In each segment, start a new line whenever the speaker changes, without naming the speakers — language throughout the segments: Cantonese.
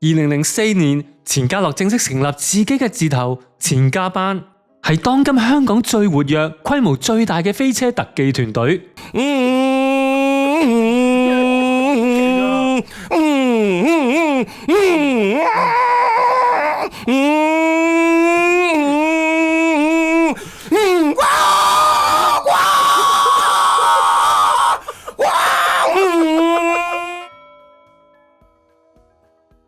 2004年，錢嘉樂正式成立自己嘅字頭錢家班，係當今香港最活躍、規模最大嘅飛車特技團隊。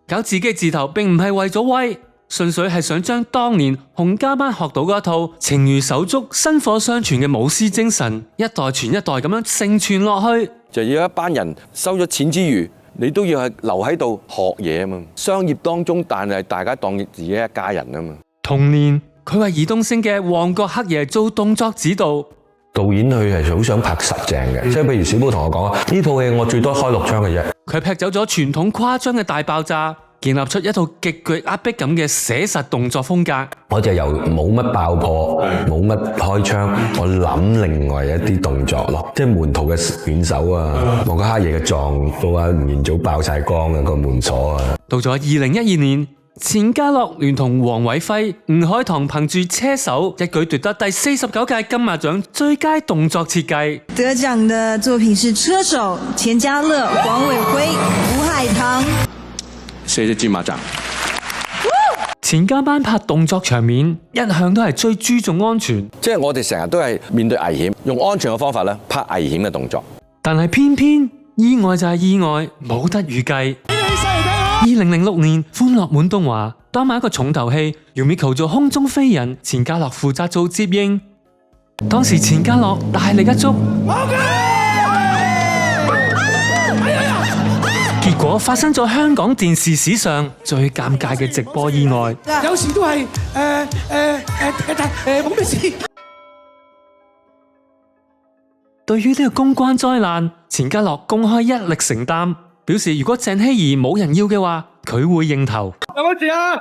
搞自己字頭並唔係為咗威，純粹係想將當年洪家班學到嗰一套情如手足、薪火相傳嘅武師精神，一代傳一代咁樣承傳落去。
就要一班人收咗錢之餘，你都要係留喺度學嘢啊嘛。商業當中，但係大家當自己一家人啊嘛。
同年，佢為爾冬陞嘅《旺角黑夜》做動作指導。
導演佢係好想拍實正嘅，即係譬如小寶同我講啊，呢套戲我最多開6槍嘅啫。
佢劈走咗傳統誇張嘅大爆炸，建立出一套極具壓迫感嘅寫實動作風格。
我就由冇乜爆破、冇乜開槍，我諗另外一啲動作咯，即係門徒嘅選手啊，我個黑夜嘅撞到啊，吳彥祖爆晒光啊個門鎖啊。
到咗2012年，錢嘉樂聯同黃偉輝、吳海棠憑住車手一舉奪得第49屆金馬獎最佳動作設計。
得獎的作品是車手錢嘉樂、黃偉輝、吳海棠。
謝謝金馬獎。
錢家班拍動作場面一向都係最注重安全，
即係我哋成日都係面對危險，用安全嘅方法咧拍危險嘅動作。
但係偏偏意外就係意外，冇得預計。2006年，歡樂滿東華當晚一個重頭戲，Yumiko做空中飛人，錢嘉樂負責做接應。當時錢嘉樂大力一捉，結果發生咗香港電視史上最尷尬嘅直播意外。
有時都係冇咩事。
對於呢個公關災難，錢嘉樂公開一力承擔，表示如果鄭希怡冇人要嘅話，佢會認頭。
有冇事啊？